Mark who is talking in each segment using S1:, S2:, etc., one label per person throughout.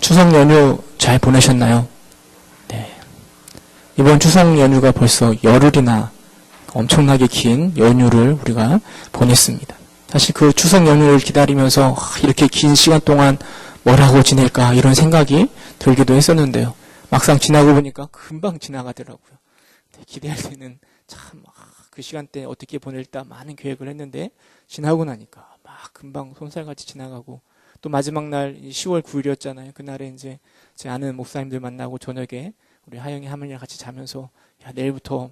S1: 추석 연휴 잘 보내셨나요? 네. 이번 추석 연휴가 벌써 열흘이나 엄청나게 긴 연휴를 우리가 보냈습니다. 사실 그 추석 연휴를 기다리면서 이렇게 긴 시간 동안 뭘 하고 지낼까 이런 생각이 들기도 했었는데요. 막상 지나고 보니까 금방 지나가더라고요. 기대할 때는 참 그 시간대 어떻게 보낼까 많은 계획을 했는데 지나고 나니까 막 금방 손살같이 지나가고, 또 마지막 날 10월 9일이었잖아요. 그날에 이제 제 아는 목사님들 만나고 저녁에 우리 하영이 하모니랑 같이 자면서 야, 내일부터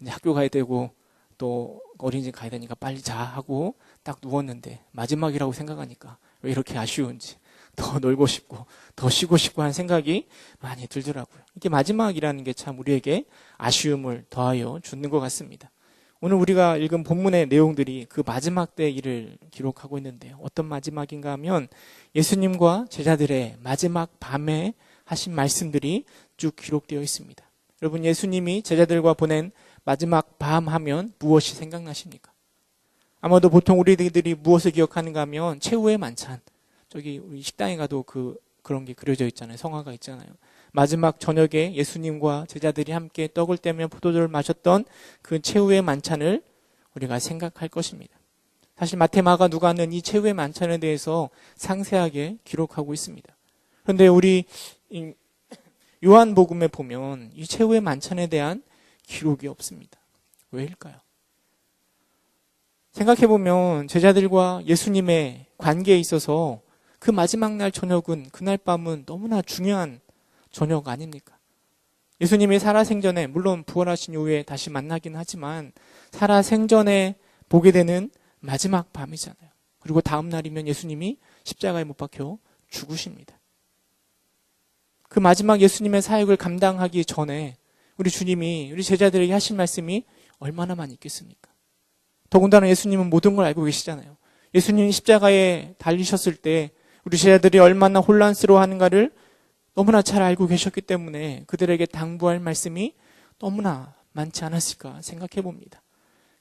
S1: 이제 학교 가야 되고 또 어린이집 가야 되니까 빨리 자 하고 딱 누웠는데 마지막이라고 생각하니까 왜 이렇게 아쉬운지, 더 놀고 싶고 더 쉬고 싶고 하는 생각이 많이 들더라고요. 이게 마지막이라는 게 참 우리에게 아쉬움을 더하여 주는 것 같습니다. 오늘 우리가 읽은 본문의 내용들이 그 마지막 때 일을 기록하고 있는데요. 어떤 마지막인가 하면 예수님과 제자들의 마지막 밤에 하신 말씀들이 쭉 기록되어 있습니다. 여러분, 예수님이 제자들과 보낸 마지막 밤 하면 무엇이 생각나십니까? 아마도 보통 우리들이 무엇을 기억하는가 하면 최후의 만찬. 저기 우리 식당에 가도 그런 게 그려져 있잖아요. 성화가 있잖아요. 마지막 저녁에 예수님과 제자들이 함께 떡을 떼며 포도주를 마셨던 그 최후의 만찬을 우리가 생각할 것입니다. 사실 마태, 마가, 누가는 이 최후의 만찬에 대해서 상세하게 기록하고 있습니다. 그런데 우리 요한복음에 보면 이 최후의 만찬에 대한 기록이 없습니다. 왜일까요? 생각해보면 제자들과 예수님의 관계에 있어서 그 마지막 날 저녁은, 그날 밤은 너무나 중요한 저녁 아닙니까? 예수님이 살아생전에, 물론 부활하신 이후에 다시 만나긴 하지만 살아생전에 보게 되는 마지막 밤이잖아요. 그리고 다음 날이면 예수님이 십자가에 못 박혀 죽으십니다. 그 마지막 예수님의 사역을 감당하기 전에 우리 주님이 우리 제자들에게 하신 말씀이 얼마나 많이 있겠습니까? 더군다나 예수님은 모든 걸 알고 계시잖아요. 예수님이 십자가에 달리셨을 때 우리 제자들이 얼마나 혼란스러워하는가를 너무나 잘 알고 계셨기 때문에 그들에게 당부할 말씀이 너무나 많지 않았을까 생각해 봅니다.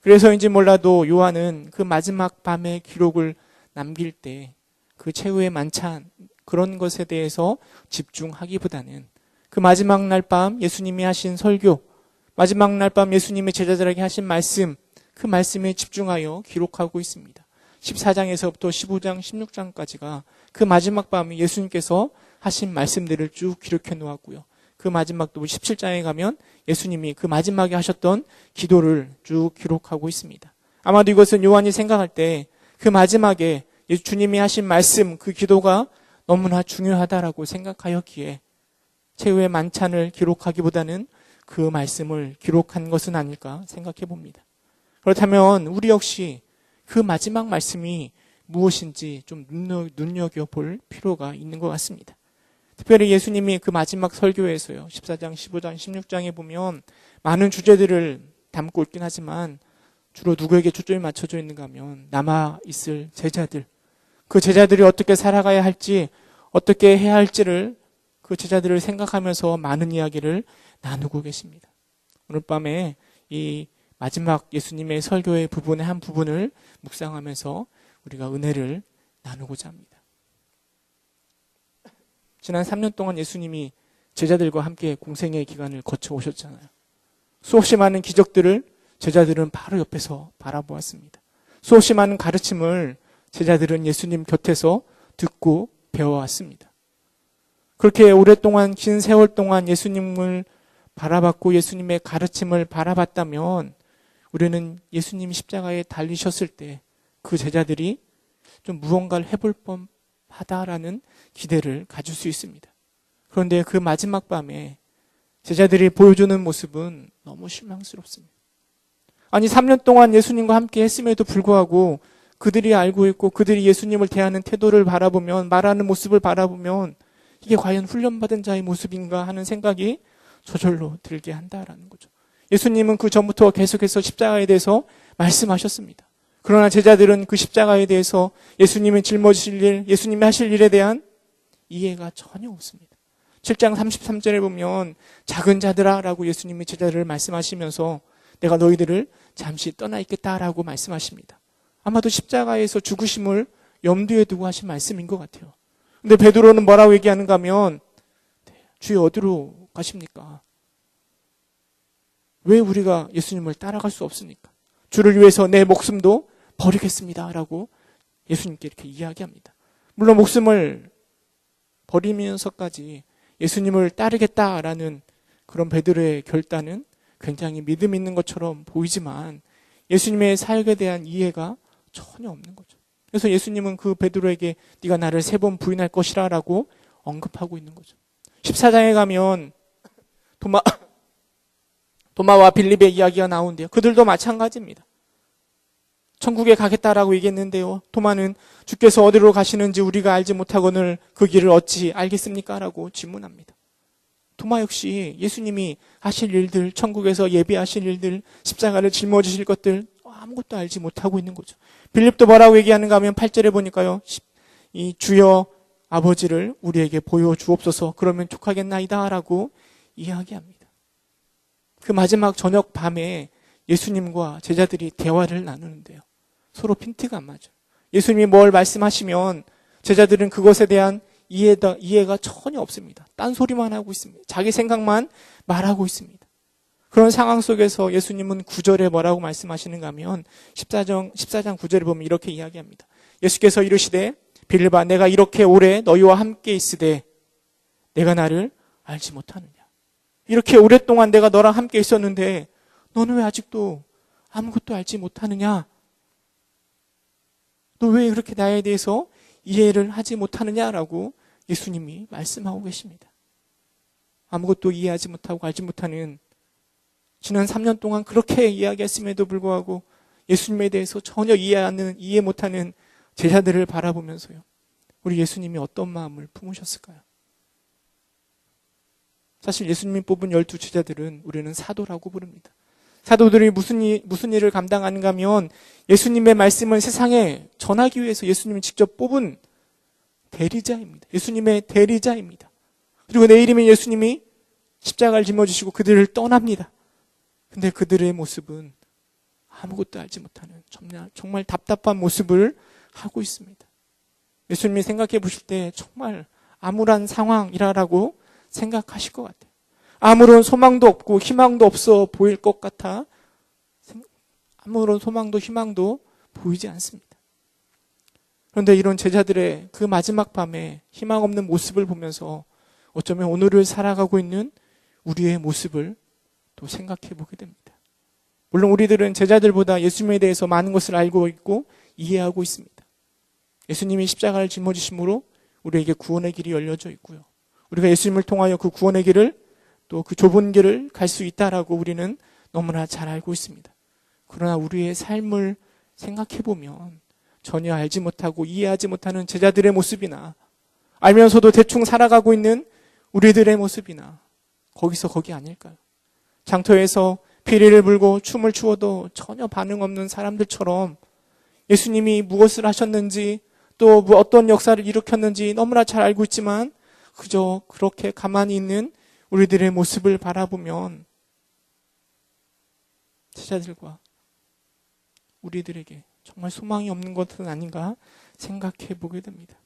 S1: 그래서인지 몰라도 요한은 그 마지막 밤의 기록을 남길 때 그 최후의 만찬, 그런 것에 대해서 집중하기보다는 그 마지막 날 밤 예수님이 하신 설교, 마지막 날 밤 예수님의 제자들에게 하신 말씀, 그 말씀에 집중하여 기록하고 있습니다. 14장에서부터 15장, 16장까지가 그 마지막 밤에 예수님께서 하신 말씀들을 쭉 기록해 놓았고요. 그 마지막도 17장에 가면 예수님이 그 마지막에 하셨던 기도를 쭉 기록하고 있습니다. 아마도 이것은 요한이 생각할 때 그 마지막에 주님이 하신 말씀, 그 기도가 너무나 중요하다라고 생각하였기에 최후의 만찬을 기록하기보다는 그 말씀을 기록한 것은 아닐까 생각해 봅니다. 그렇다면 우리 역시 그 마지막 말씀이 무엇인지 좀 눈여겨볼 필요가 있는 것 같습니다. 특별히 예수님이 그 마지막 설교에서요, 14장, 15장, 16장에 보면 많은 주제들을 담고 있긴 하지만 주로 누구에게 초점이 맞춰져 있는가 하면 남아있을 제자들, 그 제자들이 어떻게 살아가야 할지, 어떻게 해야 할지를 그 제자들을 생각하면서 많은 이야기를 나누고 계십니다. 오늘 밤에 이 마지막 예수님의 설교의 부분의 한 부분을 묵상하면서 우리가 은혜를 나누고자 합니다. 지난 3년 동안 예수님이 제자들과 함께 공생의 기간을 거쳐오셨잖아요. 수없이 많은 기적들을 제자들은 바로 옆에서 바라보았습니다. 수없이 많은 가르침을 제자들은 예수님 곁에서 듣고 배워왔습니다. 그렇게 오랫동안, 긴 세월 동안 예수님을 바라봤고 예수님의 가르침을 바라봤다면 우리는 예수님 십자가에 달리셨을 때 그 제자들이 좀 무언가를 해볼 법하다라는 기대를 가질 수 있습니다. 그런데 그 마지막 밤에 제자들이 보여주는 모습은 너무 실망스럽습니다. 아니, 3년 동안 예수님과 함께 했음에도 불구하고 그들이 알고 있고 그들이 예수님을 대하는 태도를 바라보면, 말하는 모습을 바라보면 이게 과연 훈련받은 자의 모습인가 하는 생각이 저절로 들게 한다라는 거죠. 예수님은 그 전부터 계속해서 십자가에 대해서 말씀하셨습니다. 그러나 제자들은 그 십자가에 대해서 예수님이 짊어지실 일, 예수님이 하실 일에 대한 이해가 전혀 없습니다. 7장 33절에 보면 작은 자들아 라고 예수님이 제자들을 말씀하시면서 내가 너희들을 잠시 떠나 있겠다라고 말씀하십니다. 아마도 십자가에서 죽으심을 염두에 두고 하신 말씀인 것 같아요. 근데 베드로는 뭐라고 얘기하는가 하면 주여 어디로 가십니까? 왜 우리가 예수님을 따라갈 수 없습니까? 주를 위해서 내 목숨도 버리겠습니다 라고 예수님께 이렇게 이야기합니다. 물론 목숨을 버리면서까지 예수님을 따르겠다라는 그런 베드로의 결단은 굉장히 믿음 있는 것처럼 보이지만 예수님의 사역에 대한 이해가 전혀 없는 거죠. 그래서 예수님은 그 베드로에게 네가 나를 3번 부인할 것이라 라고 언급하고 있는 거죠. 14장에 가면 도마와 빌립의 이야기가 나오는데요. 그들도 마찬가지입니다. 천국에 가겠다라고 얘기했는데요. 도마는 주께서 어디로 가시는지 우리가 알지 못하거늘 그 길을 어찌 알겠습니까? 라고 질문합니다. 도마 역시 예수님이 하실 일들, 천국에서 예비하실 일들, 십자가를 짊어지실 것들 아무것도 알지 못하고 있는 거죠. 빌립도 뭐라고 얘기하는가 하면 8절에 보니까요. 이 주여 아버지를 우리에게 보여주옵소서 그러면 족하겠나이다 라고 이야기합니다. 그 마지막 저녁 밤에 예수님과 제자들이 대화를 나누는데요. 서로 핀트가 안 맞아요. 예수님이 뭘 말씀하시면 제자들은 그것에 대한 이해가 전혀 없습니다. 딴소리만 하고 있습니다. 자기 생각만 말하고 있습니다. 그런 상황 속에서 예수님은 9절에 뭐라고 말씀하시는가 하면 14장 9절에 보면 이렇게 이야기합니다. 예수께서 이르시되 빌립아 내가 이렇게 오래 너희와 함께 있으되 내가 나를 알지 못하느냐. 이렇게 오랫동안 내가 너랑 함께 있었는데 너는 왜 아직도 아무것도 알지 못하느냐? 너 왜 그렇게 나에 대해서 이해를 하지 못하느냐라고 예수님이 말씀하고 계십니다. 아무것도 이해하지 못하고 알지 못하는 지난 3년 동안 그렇게 이야기했음에도 불구하고 예수님에 대해서 전혀 이해 못하는 제자들을 바라보면서요. 우리 예수님이 어떤 마음을 품으셨을까요? 사실 예수님이 뽑은 12제자들은 우리는 사도라고 부릅니다. 사도들이 무슨 일을 감당하는가 하면 예수님의 말씀을 세상에 전하기 위해서 예수님이 직접 뽑은 대리자입니다. 예수님의 대리자입니다. 그리고 내일이면 예수님이 십자가를 짊어지시고 그들을 떠납니다. 근데 그들의 모습은 아무것도 알지 못하는 정말 답답한 모습을 하고 있습니다. 예수님이 생각해 보실 때 정말 암울한 상황이라고 생각하실 것 같아요. 아무런 소망도 없고 희망도 없어 보일 것 같아 아무런 소망도 희망도 보이지 않습니다. 그런데 이런 제자들의 그 마지막 밤에 희망 없는 모습을 보면서 어쩌면 오늘을 살아가고 있는 우리의 모습을 또 생각해 보게 됩니다. 물론 우리들은 제자들보다 예수님에 대해서 많은 것을 알고 있고 이해하고 있습니다. 예수님이 십자가를 짊어지심으로 우리에게 구원의 길이 열려져 있고요. 우리가 예수님을 통하여 그 구원의 길을 또 그 좁은 길을 갈 수 있다라고 우리는 너무나 잘 알고 있습니다. 그러나 우리의 삶을 생각해 보면 전혀 알지 못하고 이해하지 못하는 제자들의 모습이나 알면서도 대충 살아가고 있는 우리들의 모습이나 거기서 거기 아닐까요? 장터에서 피리를 불고 춤을 추어도 전혀 반응 없는 사람들처럼 예수님이 무엇을 하셨는지 또 어떤 역사를 일으켰는지 너무나 잘 알고 있지만 그저 그렇게 가만히 있는 우리들의 모습을 바라보면 제자들과 우리들에게 정말 소망이 없는 것은 아닌가 생각해 보게 됩니다.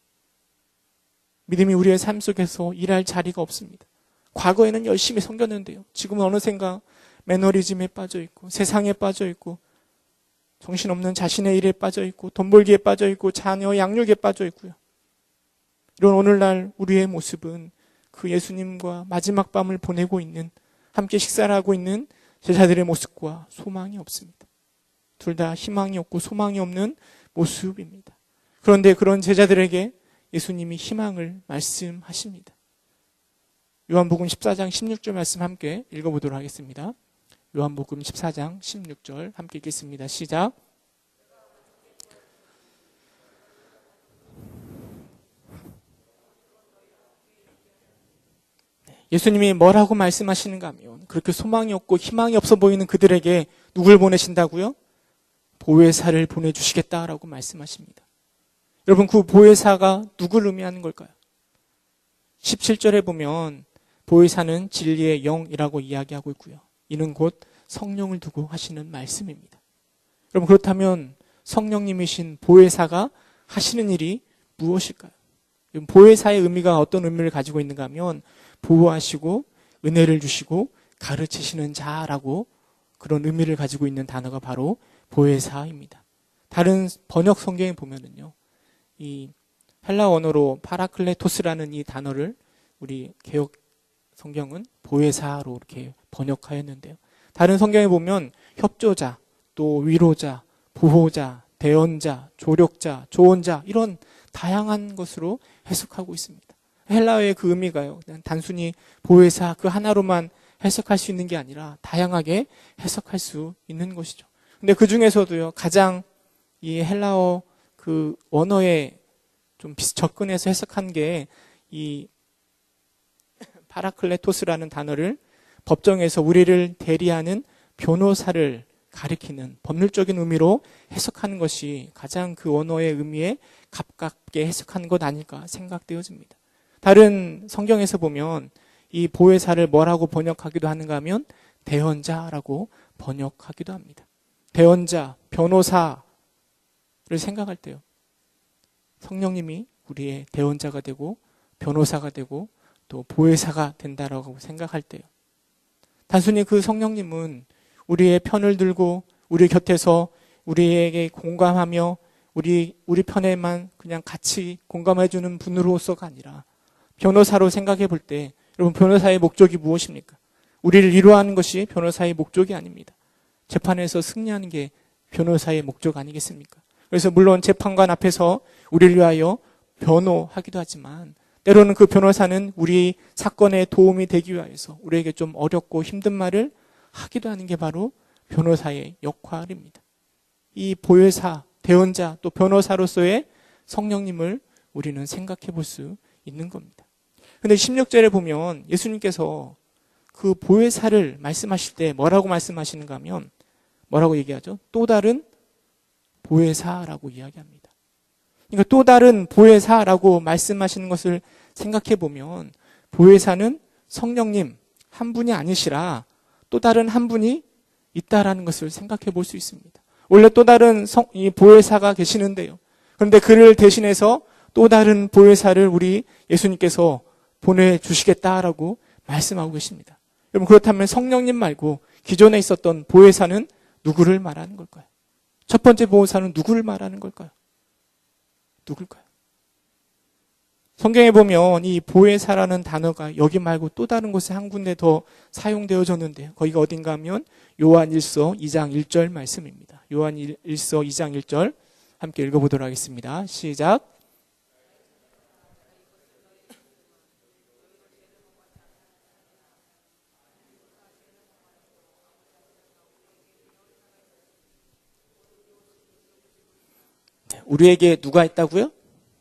S1: 믿음이 우리의 삶 속에서 일할 자리가 없습니다. 과거에는 열심히 섬겼는데요. 지금은 어느샌가 매너리즘에 빠져 있고 세상에 빠져 있고 정신없는 자신의 일에 빠져 있고 돈 벌기에 빠져 있고 자녀 양육에 빠져 있고요. 이런 오늘날 우리의 모습은 그 예수님과 마지막 밤을 보내고 있는 함께 식사를 하고 있는 제자들의 모습과 소망이 없습니다. 둘 다 희망이 없고 소망이 없는 모습입니다. 그런데 그런 제자들에게 예수님이 희망을 말씀하십니다. 요한복음 14장 16절 말씀 함께 읽어보도록 하겠습니다. 요한복음 14장 16절 함께 읽겠습니다. 시작. 예수님이 뭐라고 말씀하시는가 하면 그렇게 소망이 없고 희망이 없어 보이는 그들에게 누굴 보내신다고요? 보혜사를 보내주시겠다라고 말씀하십니다. 여러분 그 보혜사가 누굴 의미하는 걸까요? 17절에 보면 보혜사는 진리의 영이라고 이야기하고 있고요. 이는 곧 성령을 두고 하시는 말씀입니다. 여러분 그렇다면 성령님이신 보혜사가 하시는 일이 무엇일까요? 보혜사의 의미가 어떤 의미를 가지고 있는가 하면 보호하시고 은혜를 주시고 가르치시는 자라고 그런 의미를 가지고 있는 단어가 바로 보혜사입니다. 다른 번역 성경에 보면은요, 이 헬라 언어로 파라클레토스라는 이 단어를 우리 개역 성경은 보혜사로 이렇게 번역하였는데요. 다른 성경에 보면 협조자, 또 위로자, 보호자, 대언자, 조력자, 조언자 이런 다양한 것으로 해석하고 있습니다. 헬라어의 그 의미가요, 그냥 단순히 보혜사 그 하나로만 해석할 수 있는 게 아니라 다양하게 해석할 수 있는 것이죠. 근데 그 중에서도요, 가장 이 헬라어 그 원어에 좀 접근해서 해석한 게 이 파라클레토스라는 단어를 법정에서 우리를 대리하는 변호사를 가리키는 법률적인 의미로 해석하는 것이 가장 그 언어의 의미에 가깝게 해석한 것 아닐까 생각되어집니다. 다른 성경에서 보면 이 보혜사를 뭐라고 번역하기도 하는가 하면 대언자라고 번역하기도 합니다. 대언자, 변호사를 생각할 때요, 성령님이 우리의 대언자가 되고 변호사가 되고 또 보혜사가 된다라고 생각할 때요, 단순히 그 성령님은 우리의 편을 들고 우리 곁에서 우리에게 공감하며 우리 편에만 그냥 같이 공감해주는 분으로서가 아니라 변호사로 생각해 볼 때, 여러분, 변호사의 목적이 무엇입니까? 우리를 위로하는 것이 변호사의 목적이 아닙니다. 재판에서 승리하는 게 변호사의 목적 아니겠습니까? 그래서 물론 재판관 앞에서 우리를 위하여 변호하기도 하지만 때로는 그 변호사는 우리 사건에 도움이 되기 위해서 우리에게 좀 어렵고 힘든 말을 하기도 하는 게 바로 변호사의 역할입니다. 이 보혜사, 대언자, 또 변호사로서의 성령님을 우리는 생각해 볼 수 있는 겁니다. 근데 16절에 보면 예수님께서 그 보혜사를 말씀하실 때 뭐라고 말씀하시는가 하면 뭐라고 얘기하죠? 또 다른 보혜사라고 이야기합니다. 그러니까 또 다른 보혜사라고 말씀하시는 것을 생각해 보면 보혜사는 성령님 한 분이 아니시라 또 다른 한 분이 있다라는 것을 생각해 볼 수 있습니다. 원래 또 다른 이 보혜사가 계시는데요, 그런데 그를 대신해서 또 다른 보혜사를 우리 예수님께서 보내주시겠다라고 말씀하고 계십니다. 여러분, 그렇다면 성령님 말고 기존에 있었던 보혜사는 누구를 말하는 걸까요? 첫 번째 보혜사는 누구를 말하는 걸까요? 누굴까요? 성경에 보면 이 보혜사라는 단어가 여기 말고 또 다른 곳에 한 군데 더 사용되어졌는데요, 거기가 어딘가 하면 요한 1서 2장 1절 말씀입니다. 요한 1서 2장 1절 함께 읽어보도록 하겠습니다. 시작. 우리에게 누가 있다고요?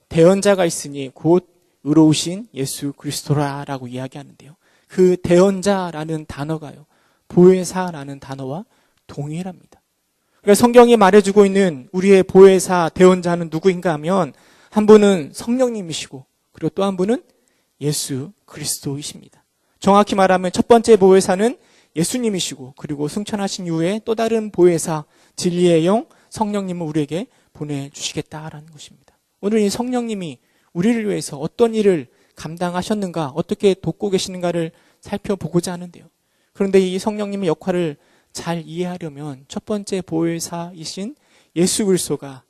S1: 대언자가 있으니 곧 의로우신 예수 그리스도라라고 이야기하는데요, 그 대언자라는 단어가요, 보혜사라는 단어와 동일합니다. 그러니까 성경이 말해주고 있는 우리의 보혜사, 대언자는 누구인가 하면 한 분은 성령님이시고 그리고 또 한 분은 예수 그리스도이십니다. 정확히 말하면 첫 번째 보혜사는 예수님이시고 그리고 승천하신 이후에 또 다른 보혜사, 진리의 영 성령님을 우리에게 보내주시겠다라는 것입니다. 오늘 이 성령님이 우리를 위해서 어떤 일을 감당하셨는가, 어떻게 돕고 계시는가를 살펴보고자 하는데요, 그런데 이 성령님의 역할을 잘 이해하려면 첫 번째 보혜사이신 예수 그리스도가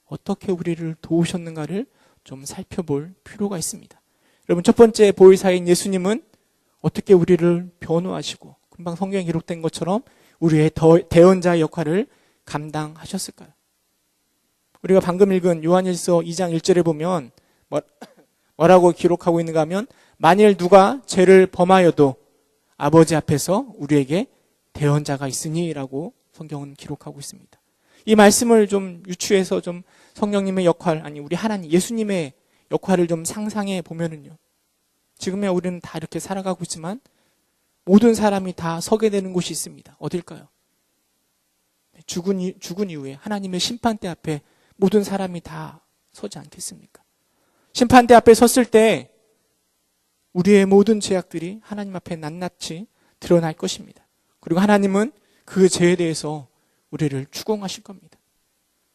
S1: 어떻게 우리를 도우셨는가를 좀 살펴볼 필요가 있습니다. 여러분, 첫 번째 보혜사인 예수님은 어떻게 우리를 변호하시고 금방 성경에 기록된 것처럼 우리의 대언자의 역할을 감당하셨을까요? 우리가 방금 읽은 요한일서 2장 1절에 보면 뭐라고 기록하고 있는가 하면 만일 누가 죄를 범하여도 아버지 앞에서 우리에게 대언자가 있으니 라고 성경은 기록하고 있습니다. 이 말씀을 좀 유추해서 좀 성령님의 역할, 아니 우리 하나님 예수님의 역할을 좀 상상해 보면은요, 지금야 우리는 다 이렇게 살아가고 있지만 모든 사람이 다 서게 되는 곳이 있습니다. 어딜까요? 죽은 이후에 하나님의 심판대 앞에 모든 사람이 다 서지 않겠습니까? 심판대 앞에 섰을 때 우리의 모든 죄악들이 하나님 앞에 낱낱이 드러날 것입니다. 그리고 하나님은 그 죄에 대해서 우리를 추궁하실 겁니다.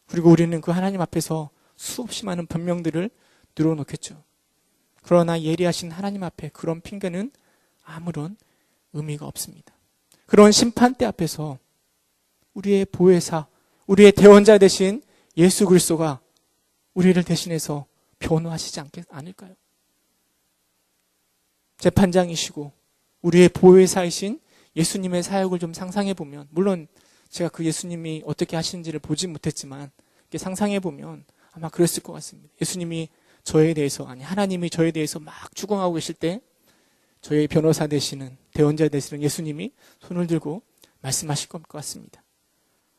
S1: 그리고 우리는 그 하나님 앞에서 수없이 많은 변명들을 늘어놓겠죠. 그러나 예리하신 하나님 앞에 그런 핑계는 아무런 의미가 없습니다. 그런 심판대 앞에서 우리의 보혜사, 우리의 대원자 되신 예수 그리스도가 우리를 대신해서 변호하시지 않을까요? 재판장이시고 우리의 보혜사이신 예수님의 사역을 좀 상상해 보면, 물론 제가 그 예수님이 어떻게 하시는지를 보지 못했지만 이렇게 상상해 보면 아마 그랬을 것 같습니다. 예수님이 저에 대해서, 아니 하나님이 저에 대해서 막 추궁하고 계실 때 저의 변호사 되시는, 대원자 되시는 예수님이 손을 들고 말씀하실 것 같습니다.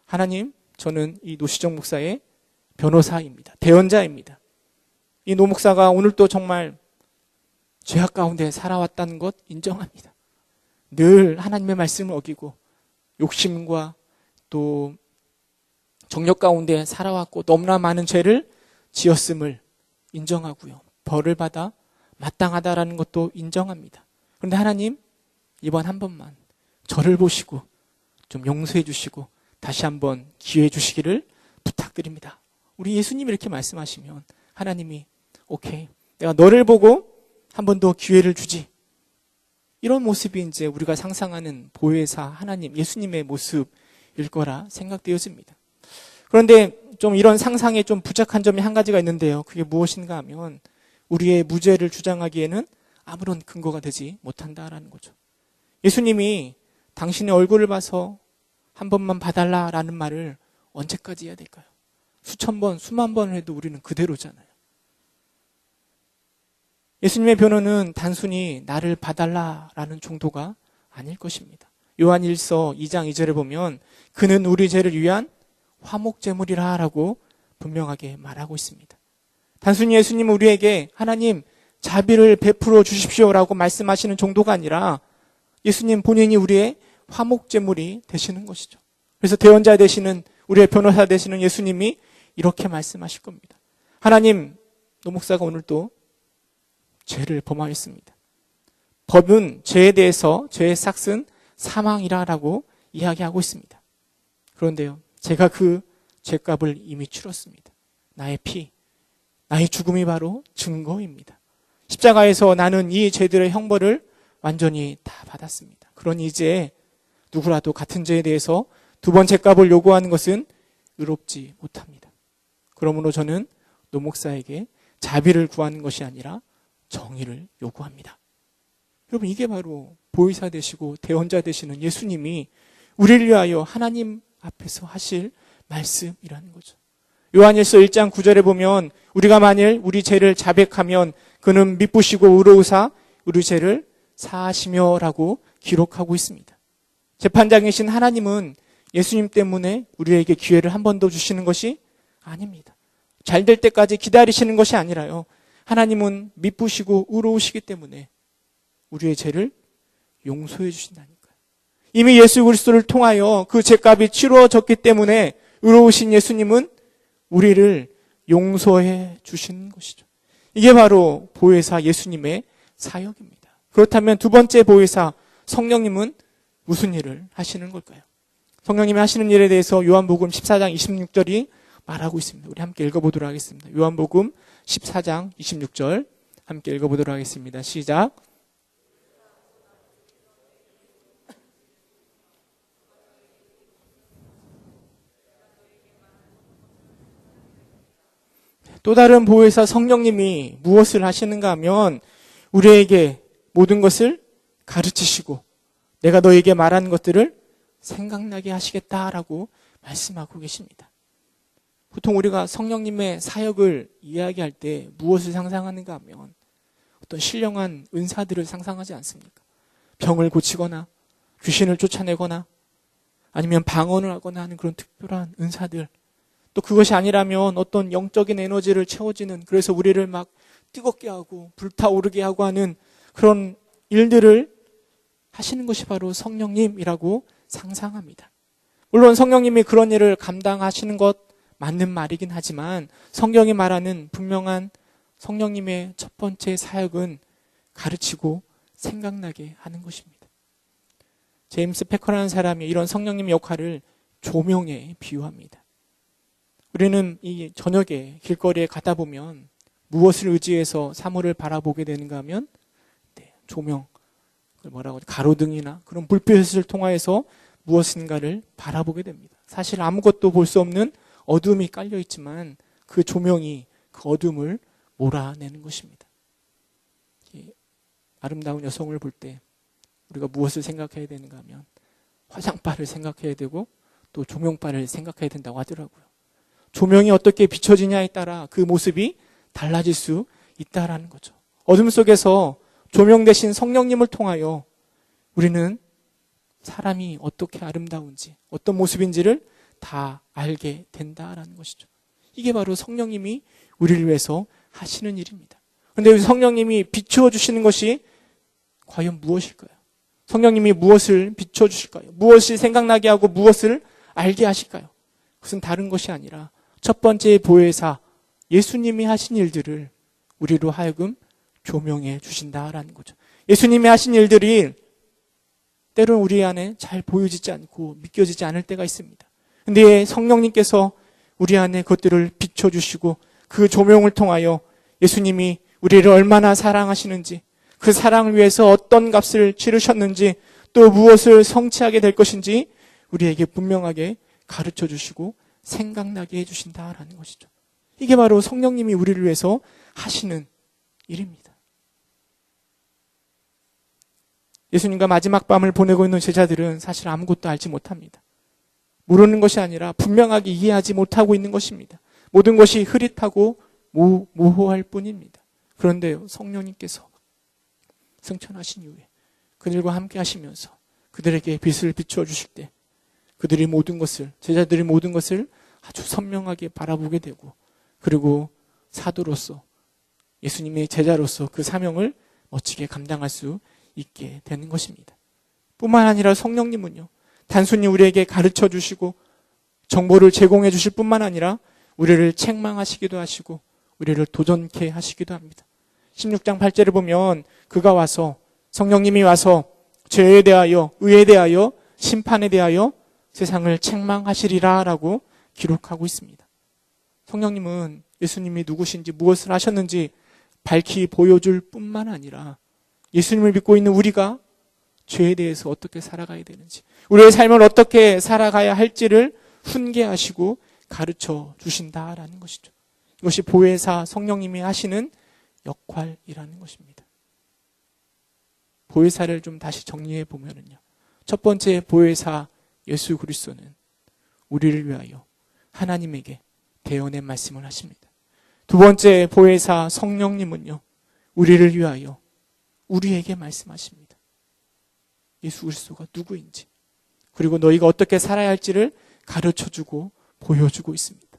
S1: 하나님, 저는 이 노시정 목사의 변호사입니다. 대원자입니다. 이 노 목사가 오늘도 정말 죄악 가운데 살아왔다는 것 인정합니다. 늘 하나님의 말씀을 어기고 욕심과 또 정력 가운데 살아왔고 너무나 많은 죄를 지었음을 인정하고요. 벌을 받아 마땅하다라는 것도 인정합니다. 그런데 하나님, 이번 한 번만 저를 보시고 좀 용서해 주시고 다시 한번 기회 주시기를 부탁드립니다. 우리 예수님이 이렇게 말씀하시면 하나님이 오케이, 내가 너를 보고 한 번 더 기회를 주지. 이런 모습이 이제 우리가 상상하는 보혜사 하나님, 예수님의 모습일 거라 생각되어집니다. 그런데 좀 이런 상상에 좀 부족한 점이 한 가지가 있는데요. 그게 무엇인가 하면 우리의 무죄를 주장하기에는 아무런 근거가 되지 못한다라는 거죠. 예수님이 당신의 얼굴을 봐서 한 번만 봐달라라는 말을 언제까지 해야 될까요? 수천 번, 수만 번을 해도 우리는 그대로잖아요. 예수님의 변호는 단순히 나를 봐달라라는 정도가 아닐 것입니다. 요한 1서 2장 2절에 보면 그는 우리 죄를 위한 화목제물이라 라고 분명하게 말하고 있습니다. 단순히 예수님은 우리에게 하나님 자비를 베풀어 주십시오라고 말씀하시는 정도가 아니라 예수님 본인이 우리의 화목제물이 되시는 것이죠. 그래서 대원자 되시는, 우리의 변호사 되시는 예수님이 이렇게 말씀하실 겁니다. 하나님, 노 목사가 오늘도 죄를 범하였습니다. 법은 죄에 대해서 죄의 삭은 사망이라고 이야기하고 있습니다. 그런데요, 제가 그 죄값을 이미 치렀습니다. 나의 피, 나의 죽음이 바로 증거입니다. 십자가에서 나는 이 죄들의 형벌을 완전히 다 받았습니다. 그러니 이제 누구라도 같은 죄에 대해서 두 번 죄값을 요구하는 것은 의롭지 못합니다. 그러므로 저는 노 목사에게 자비를 구하는 것이 아니라 정의를 요구합니다. 여러분, 이게 바로 보혜사 되시고 대원자 되시는 예수님이 우리를 위하여 하나님 앞에서 하실 말씀이라는 거죠. 요한일서 1장 9절에 보면 우리가 만일 우리 죄를 자백하면 그는 미쁘시고 의로우사 우리 죄를 사하시며 라고 기록하고 있습니다. 재판장이신 하나님은 예수님 때문에 우리에게 기회를 한 번 더 주시는 것이 아닙니다. 잘 될 때까지 기다리시는 것이 아니라요, 하나님은 미쁘시고 의로우시기 때문에 우리의 죄를 용서해 주신다니까요. 이미 예수 그리스도를 통하여 그 죄값이 치루어졌기 때문에 의로우신 예수님은 우리를 용서해 주시는 것이죠. 이게 바로 보혜사 예수님의 사역입니다. 그렇다면 두 번째 보혜사 성령님은 무슨 일을 하시는 걸까요? 성령님이 하시는 일에 대해서 요한복음 14장 26절이 말하고 있습니다. 우리 함께 읽어보도록 하겠습니다. 요한복음 14장 26절 함께 읽어보도록 하겠습니다. 시작. 또 다른 보혜사 성령님이 무엇을 하시는가 하면 우리에게 모든 것을 가르치시고 내가 너에게 말한 것들을 생각나게 하시겠다라고 말씀하고 계십니다. 보통 우리가 성령님의 사역을 이야기할 때 무엇을 상상하는가 하면 어떤 신령한 은사들을 상상하지 않습니까? 병을 고치거나 귀신을 쫓아내거나 아니면 방언을 하거나 하는 그런 특별한 은사들, 또 그것이 아니라면 어떤 영적인 에너지를 채워지는, 그래서 우리를 막 뜨겁게 하고 불타오르게 하고 하는 그런 일들을 하시는 것이 바로 성령님이라고 상상합니다. 물론 성령님이 그런 일을 감당하시는 것 맞는 말이긴 하지만 성경이 말하는 분명한 성령님의 첫 번째 사역은 가르치고 생각나게 하는 것입니다. 제임스 패커라는 사람이 이런 성령님의 역할을 조명에 비유합니다. 우리는 이 저녁에 길거리에 가다 보면 무엇을 의지해서 사물을 바라보게 되는가 하면 조명, 가로등이나 그런 불빛을 통하여서 무엇인가를 바라보게 됩니다. 사실 아무것도 볼 수 없는 어둠이 깔려 있지만 그 조명이 그 어둠을 몰아내는 것입니다. 아름다운 여성을 볼 때 우리가 무엇을 생각해야 되는가 하면 화장바를 생각해야 되고 또 조명바를 생각해야 된다고 하더라고요. 조명이 어떻게 비춰지냐에 따라 그 모습이 달라질 수 있다라는 거죠. 어둠 속에서 조명 대신 성령님을 통하여 우리는 사람이 어떻게 아름다운지 어떤 모습인지를 다 알게 된다라는 것이죠. 이게 바로 성령님이 우리를 위해서 하시는 일입니다. 그런데 성령님이 비추어 주시는 것이 과연 무엇일까요? 성령님이 무엇을 비춰 주실까요? 무엇이 생각나게 하고 무엇을 알게 하실까요? 그것은 다른 것이 아니라 첫 번째 보혜사 예수님이 하신 일들을 우리로 하여금 조명해 주신다라는 거죠. 예수님이 하신 일들이 때로는 우리 안에 잘 보여지지 않고 믿겨지지 않을 때가 있습니다. 그런데 성령님께서 우리 안에 그것들을 비춰주시고 그 조명을 통하여 예수님이 우리를 얼마나 사랑하시는지, 그 사랑을 위해서 어떤 값을 치르셨는지, 또 무엇을 성취하게 될 것인지 우리에게 분명하게 가르쳐 주시고 생각나게 해주신다라는 것이죠. 이게 바로 성령님이 우리를 위해서 하시는 일입니다. 예수님과 마지막 밤을 보내고 있는 제자들은 사실 아무것도 알지 못합니다. 모르는 것이 아니라 분명하게 이해하지 못하고 있는 것입니다. 모든 것이 흐릿하고 모호할 뿐입니다. 그런데 성령님께서 승천하신 이후에 그들과 함께 하시면서 그들에게 빛을 비추어 주실 때 그들이 모든 것을, 제자들이 모든 것을 아주 선명하게 바라보게 되고, 그리고 사도로서, 예수님의 제자로서 그 사명을 멋지게 감당할 수 있게 되는 것입니다. 뿐만 아니라 성령님은요, 단순히 우리에게 가르쳐 주시고 정보를 제공해 주실 뿐만 아니라 우리를 책망하시기도 하시고 우리를 도전케 하시기도 합니다. 16장 8절을 보면 그가 와서, 성령님이 와서 죄에 대하여, 의에 대하여, 심판에 대하여 세상을 책망하시리라 라고 기록하고 있습니다. 성령님은 예수님이 누구신지 무엇을 하셨는지 밝히 보여줄 뿐만 아니라 예수님을 믿고 있는 우리가 죄에 대해서 어떻게 살아가야 되는지, 우리의 삶을 어떻게 살아가야 할지를 훈계하시고 가르쳐 주신다라는 것이죠. 이것이 보혜사 성령님이 하시는 역할이라는 것입니다. 보혜사를 좀 다시 정리해 보면은요, 첫 번째 보혜사 예수 그리스도는 우리를 위하여 하나님에게 대언의 말씀을 하십니다. 두 번째 보혜사 성령님은요, 우리를 위하여 우리에게 말씀하십니다. 예수 그리스도가 누구인지, 그리고 너희가 어떻게 살아야 할지를 가르쳐주고 보여주고 있습니다.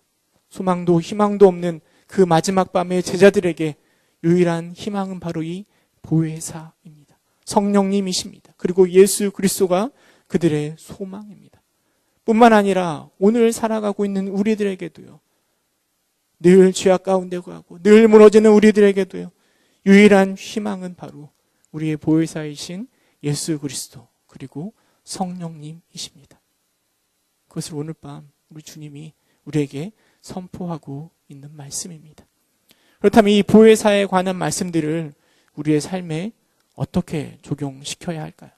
S1: 소망도 희망도 없는 그 마지막 밤의 제자들에게 유일한 희망은 바로 이 보혜사입니다. 성령님이십니다. 그리고 예수 그리스도가 그들의 소망입니다. 뿐만 아니라 오늘 살아가고 있는 우리들에게도요, 늘 죄악 가운데 가고 늘 무너지는 우리들에게도요, 유일한 희망은 바로 우리의 보혜사이신 예수 그리스도 그리고 성령님이십니다. 그것을 오늘 밤 우리 주님이 우리에게 선포하고 있는 말씀입니다. 그렇다면 이 보혜사에 관한 말씀들을 우리의 삶에 어떻게 적용시켜야 할까요?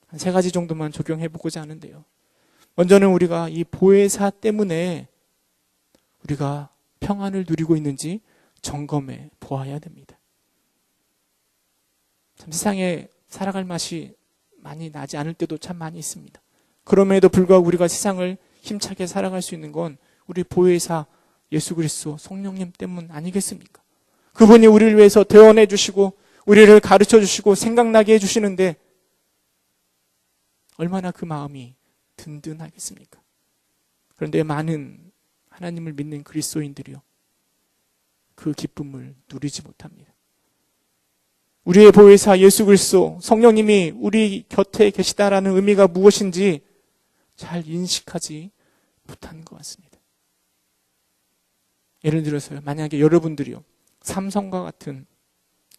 S1: 한 3가지 정도만 적용해보고자 하는데요. 먼저는 우리가 이 보혜사 때문에 우리가 평안을 누리고 있는지 점검해 보아야 됩니다. 참 세상에 살아갈 맛이 많이 나지 않을 때도 참 많이 있습니다. 그럼에도 불구하고 우리가 세상을 힘차게 살아갈 수 있는 건 우리 보혜사 예수 그리스도 성령님 때문 아니겠습니까? 그분이 우리를 위해서 대언해 주시고 우리를 가르쳐 주시고 생각나게 해주시는데 얼마나 그 마음이 든든하겠습니까? 그런데 많은 하나님을 믿는 그리스도인들이요, 그 기쁨을 누리지 못합니다. 우리의 보혜사 예수 그리스도 성령님이 우리 곁에 계시다라는 의미가 무엇인지 잘 인식하지 못한 것 같습니다. 예를 들어서요, 만약에 여러분들이요, 삼성과 같은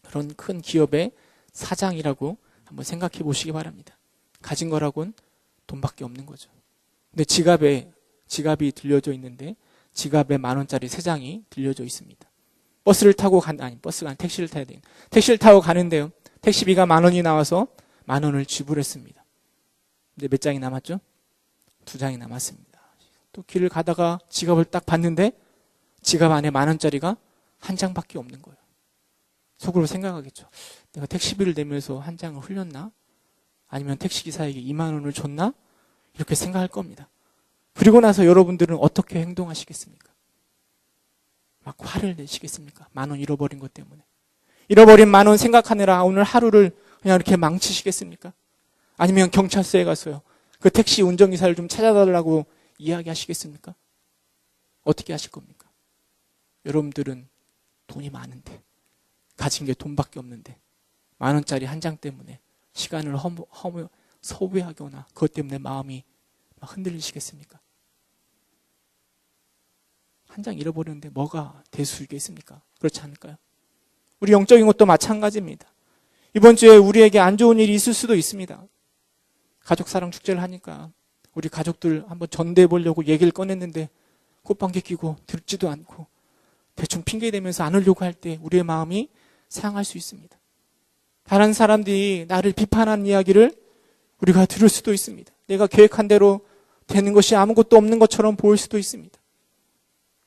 S1: 그런 큰 기업의 사장이라고 한번 생각해 보시기 바랍니다. 가진 거라고는 돈밖에 없는 거죠. 근데 지갑이 들려져 있는데 지갑에 10,000원짜리 3장이 들려져 있습니다. 택시를 타야 돼요. 택시를 타고 가는데요. 택시비가 10,000원이 나와서 10,000원을 지불했습니다. 근데 몇 장이 남았죠? 2장이 남았습니다. 또 길을 가다가 지갑을 딱 봤는데 지갑 안에 10,000원짜리가 1장밖에 없는 거예요. 속으로 생각하겠죠. 내가 택시비를 내면서 1장을 흘렸나? 아니면 택시기사에게 20,000원을 줬나? 이렇게 생각할 겁니다. 그리고 나서 여러분들은 어떻게 행동하시겠습니까? 막 화를 내시겠습니까? 10,000원 잃어버린 것 때문에. 잃어버린 10,000원 생각하느라 오늘 하루를 그냥 이렇게 망치시겠습니까? 아니면 경찰서에 가서요. 그 택시 운전기사를 좀 찾아달라고 이야기하시겠습니까? 어떻게 하실 겁니까? 여러분들은 돈이 많은데, 가진 게 돈밖에 없는데 10,000원짜리 1장 때문에 시간을 소비하거나 그것 때문에 마음이 막 흔들리시겠습니까? 1장 잃어버렸는데 뭐가 대수이겠습니까? 그렇지 않을까요? 우리 영적인 것도 마찬가지입니다. 이번 주에 우리에게 안 좋은 일이 있을 수도 있습니다. 가족사랑 축제를 하니까 우리 가족들 한번 전대해 보려고 얘기를 꺼냈는데 꽃방귀 끼고 듣지도 않고 대충 핑계대면서 안 오려고 할 때 우리의 마음이 상할 수 있습니다. 다른 사람들이 나를 비판하는 이야기를 우리가 들을 수도 있습니다. 내가 계획한 대로 되는 것이 아무것도 없는 것처럼 보일 수도 있습니다.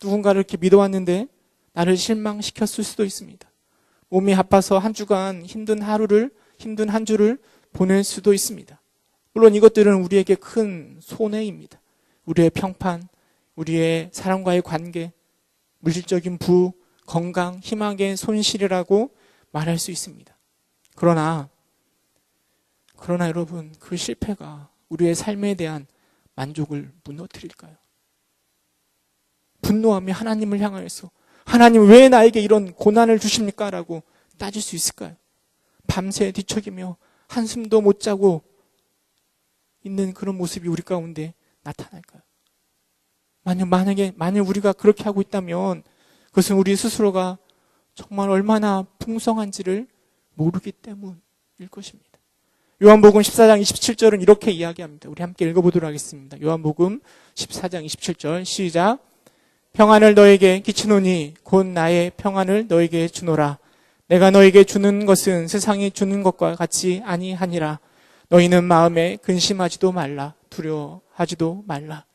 S1: 누군가를 이렇게 믿어왔는데 나를 실망시켰을 수도 있습니다. 몸이 아파서 한 주간 힘든 한 주를 보낼 수도 있습니다. 물론 이것들은 우리에게 큰 손해입니다. 우리의 평판, 우리의 사람과의 관계, 물질적인 부, 건강, 희망의 손실이라고 말할 수 있습니다. 그러나 여러분, 그 실패가 우리의 삶에 대한 만족을 무너뜨릴까요? 분노하며 하나님을 향하여서 하나님 왜 나에게 이런 고난을 주십니까? 라고 따질 수 있을까요? 밤새 뒤척이며 한숨도 못 자고 있는 그런 모습이 우리 가운데 나타날까요? 만약 우리가 그렇게 하고 있다면 그것은 우리 스스로가 정말 얼마나 풍성한지를 모르기 때문일 것입니다. 요한복음 14장 27절은 이렇게 이야기합니다. 우리 함께 읽어보도록 하겠습니다. 요한복음 14장 27절 시작. 평안을 너에게 끼치노니 곧 나의 평안을 너에게 주노라. 내가 너에게 주는 것은 세상이 주는 것과 같이 아니하니라. 너희는 마음에 근심하지도 말라. 두려워하지도 말라.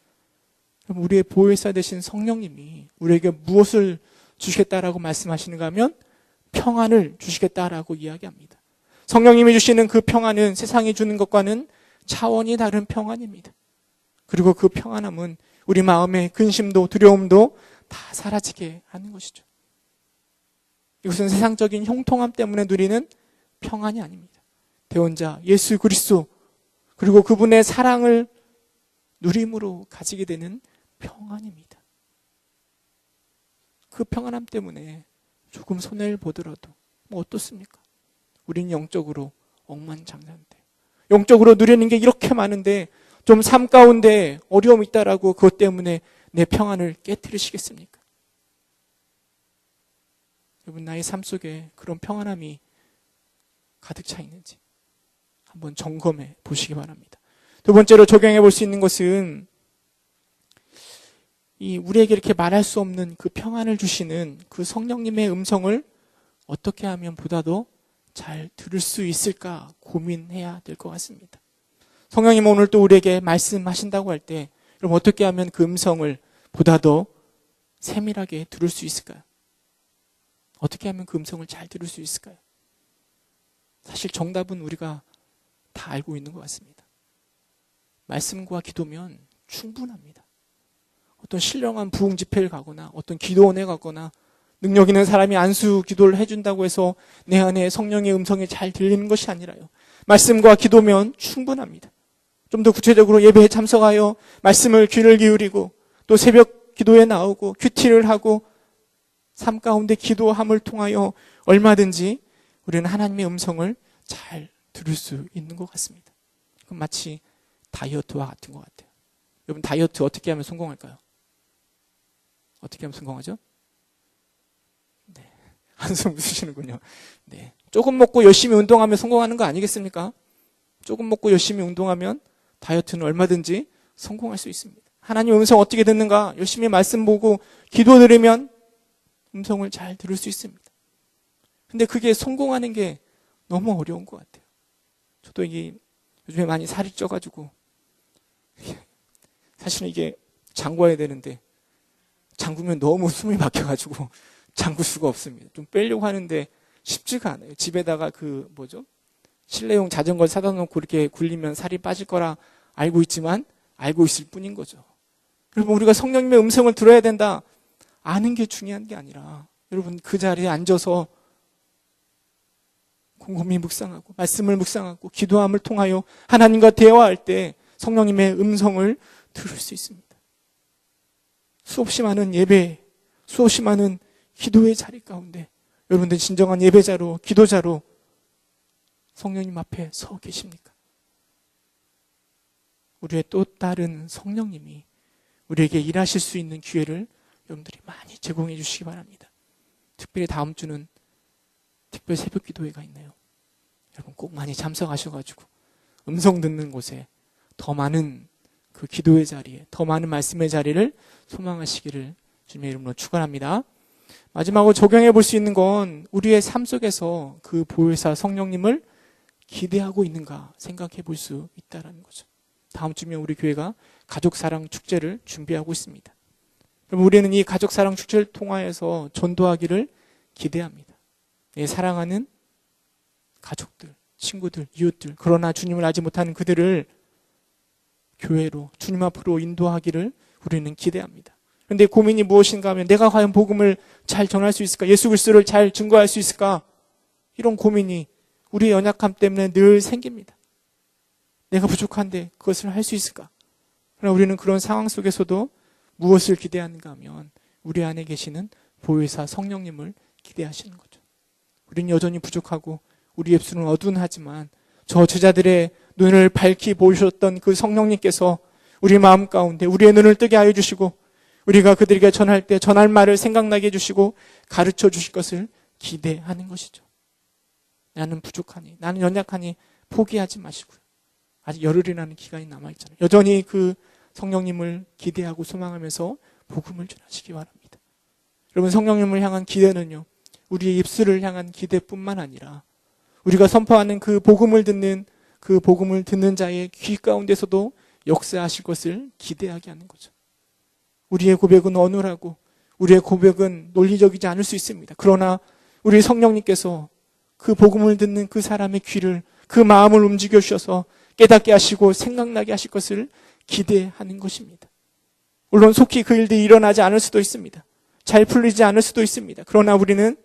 S1: 우리의 보혜사 되신 성령님이 우리에게 무엇을 주시겠다라고 말씀하시는가 하면 평안을 주시겠다라고 이야기합니다. 성령님이 주시는 그 평안은 세상이 주는 것과는 차원이 다른 평안입니다. 그리고 그 평안함은 우리 마음의 근심도 두려움도 다 사라지게 하는 것이죠. 이것은 세상적인 형통함 때문에 누리는 평안이 아닙니다. 대원자 예수 그리스도 그리고 그분의 사랑을 누림으로 가지게 되는 평안입니다. 그 평안함 때문에 조금 손해를 보더라도 뭐 어떻습니까? 우린 영적으로 억만장자인데 영적으로 누리는 게 이렇게 많은데 좀 삶 가운데 어려움이 있다라고 그것 때문에 내 평안을 깨트리시겠습니까? 여러분 나의 삶 속에 그런 평안함이 가득 차 있는지 한번 점검해 보시기 바랍니다. 두 번째로 적용해 볼 수 있는 것은 우리에게 이렇게 말할 수 없는 그 평안을 주시는 그 성령님의 음성을 어떻게 하면 보다도 잘 들을 수 있을까 고민해야 될 것 같습니다. 성령님은 오늘 또 우리에게 말씀하신다고 할 때 여러분 어떻게 하면 그 음성을 보다도 세밀하게 들을 수 있을까요? 어떻게 하면 그 음성을 잘 들을 수 있을까요? 사실 정답은 우리가 다 알고 있는 것 같습니다. 말씀과 기도면 충분합니다. 어떤 신령한 부흥 집회를 가거나 어떤 기도원에 가거나 능력 있는 사람이 안수 기도를 해준다고 해서 내 안에 성령의 음성이 잘 들리는 것이 아니라요. 말씀과 기도면 충분합니다. 좀 더 구체적으로 예배에 참석하여 말씀을 귀를 기울이고 또 새벽 기도에 나오고 큐티를 하고 삶 가운데 기도함을 통하여 얼마든지 우리는 하나님의 음성을 잘 들을 수 있는 것 같습니다. 그럼 마치 다이어트와 같은 것 같아요. 여러분 다이어트 어떻게 하면 성공할까요? 어떻게 하면 성공하죠? 네. 한숨 웃으시는군요. 네. 조금 먹고 열심히 운동하면 성공하는 거 아니겠습니까? 조금 먹고 열심히 운동하면 다이어트는 얼마든지 성공할 수 있습니다. 하나님 음성 어떻게 듣는가? 열심히 말씀 보고 기도 들으면 음성을 잘 들을 수 있습니다. 근데 그게 성공하는 게 너무 어려운 것 같아요. 저도 이게 요즘에 많이 살이 쪄가지고 사실은 이게 잠궈야 되는데 잠그면 너무 숨이 막혀가지고 잠글 수가 없습니다. 좀 빼려고 하는데 쉽지가 않아요. 집에다가 실내용 자전거 사다 놓고 이렇게 굴리면 살이 빠질 거라 알고 있지만 알고 있을 뿐인 거죠. 여러분, 우리가 성령님의 음성을 들어야 된다. 아는 게 중요한 게 아니라 여러분 그 자리에 앉아서 곰곰이 묵상하고 말씀을 묵상하고 기도함을 통하여 하나님과 대화할 때 성령님의 음성을 들을 수 있습니다. 수없이 많은 예배, 수없이 많은 기도의 자리 가운데 여러분들 진정한 예배자로, 기도자로 성령님 앞에 서 계십니까? 우리의 또 다른 성령님이 우리에게 일하실 수 있는 기회를 여러분들이 많이 제공해 주시기 바랍니다. 특별히 다음 주는 특별 새벽 기도회가 있네요. 여러분 꼭 많이 참석하셔가지고 음성 듣는 곳에 더 많은 그 기도의 자리에, 더 많은 말씀의 자리를 소망하시기를 주님의 이름으로 축원합니다. 마지막으로 적용해 볼 수 있는 건 우리의 삶 속에서 그 보혜사 성령님을 기대하고 있는가 생각해 볼 수 있다는 거죠. 다음 주면 우리 교회가 가족사랑 축제를 준비하고 있습니다. 그럼 우리는 이 가족사랑 축제를 통하여서 전도하기를 기대합니다. 사랑하는 가족들, 친구들, 이웃들, 그러나 주님을 알지 못하는 그들을 교회로, 주님 앞으로 인도하기를 우리는 기대합니다. 그런데 고민이 무엇인가 하면 내가 과연 복음을 잘 전할 수 있을까? 예수 그리스도를 잘 증거할 수 있을까? 이런 고민이 우리의 연약함 때문에 늘 생깁니다. 내가 부족한데 그것을 할 수 있을까? 그러나 우리는 그런 상황 속에서도 무엇을 기대하는가 하면 우리 안에 계시는 보혜사 성령님을 기대하시는 거죠. 우리는 여전히 부족하고 우리 입술은 어둔하지만 저 제자들의 눈을 밝히 보이셨던 그 성령님께서 우리 마음 가운데 우리의 눈을 뜨게 하여 주시고 우리가 그들에게 전할 때 전할 말을 생각나게 해주시고 가르쳐 주실 것을 기대하는 것이죠. 나는 부족하니, 나는 연약하니 포기하지 마시고요. 아직 열흘이라는 기간이 남아있잖아요. 여전히 그 성령님을 기대하고 소망하면서 복음을 전하시기 바랍니다. 여러분, 성령님을 향한 기대는요, 우리의 입술을 향한 기대뿐만 아니라 우리가 선포하는 그 복음을 듣는 자의 귀 가운데서도 역사하실 것을 기대하게 하는 거죠. 우리의 고백은 어눌하고 우리의 고백은 논리적이지 않을 수 있습니다. 그러나 우리 성령님께서 그 복음을 듣는 그 사람의 귀를, 그 마음을 움직여 주셔서 깨닫게 하시고 생각나게 하실 것을 기대하는 것입니다. 물론 속히 그 일들이 일어나지 않을 수도 있습니다. 잘 풀리지 않을 수도 있습니다. 그러나 우리는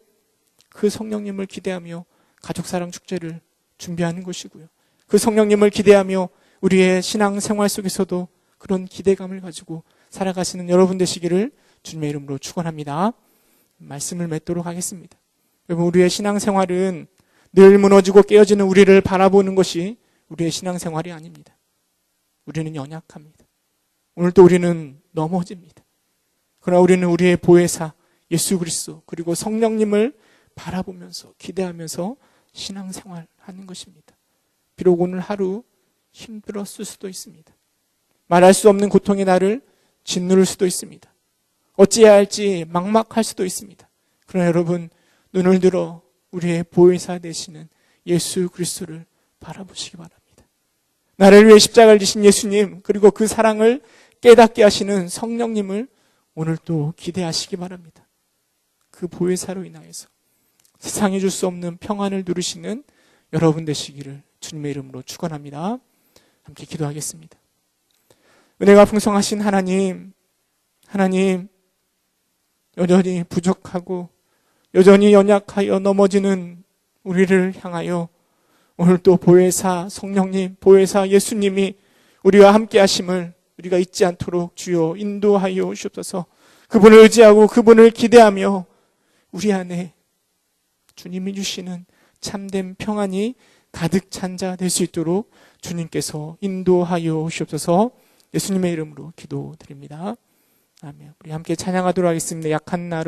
S1: 그 성령님을 기대하며 가족사랑 축제를 준비하는 것이고요. 그 성령님을 기대하며 우리의 신앙생활 속에서도 그런 기대감을 가지고 살아가시는 여러분 되시기를 주님의 이름으로 축원합니다. 말씀을 맺도록 하겠습니다. 여러분, 우리의 신앙생활은 늘 무너지고 깨어지는 우리를 바라보는 것이 우리의 신앙생활이 아닙니다. 우리는 연약합니다. 오늘도 우리는 넘어집니다. 그러나 우리는 우리의 보혜사 예수 그리스도 그리고 성령님을 바라보면서 기대하면서 신앙생활하는 것입니다. 비록 오늘 하루 힘들었을 수도 있습니다. 말할 수 없는 고통이 나를 짓누를 수도 있습니다. 어찌해야 할지 막막할 수도 있습니다. 그러나 여러분, 눈을 들어 우리의 보혜사 되시는 예수 그리스도를 바라보시기 바랍니다. 나를 위해 십자가를 지신 예수님, 그리고 그 사랑을 깨닫게 하시는 성령님을 오늘 또 기대하시기 바랍니다. 그 보혜사로 인하여서 세상에 줄 수 없는 평안을 누리시는 여러분 되시기를 주님의 이름으로 축원합니다. 함께 기도하겠습니다. 은혜가 풍성하신 하나님, 여전히 부족하고 여전히 연약하여 넘어지는 우리를 향하여 오늘 또 보혜사 성령님, 보혜사 예수님이 우리와 함께 하심을 우리가 잊지 않도록 주여 인도하여 주옵소서. 그분을 의지하고 그분을 기대하며 우리 안에 주님이 주시는 참된 평안이 가득 찬 자 될 수 있도록 주님께서 인도하여 주옵소서. 예수님의 이름으로 기도드립니다. 아멘. 우리 함께 찬양하도록 하겠습니다. 약한 나로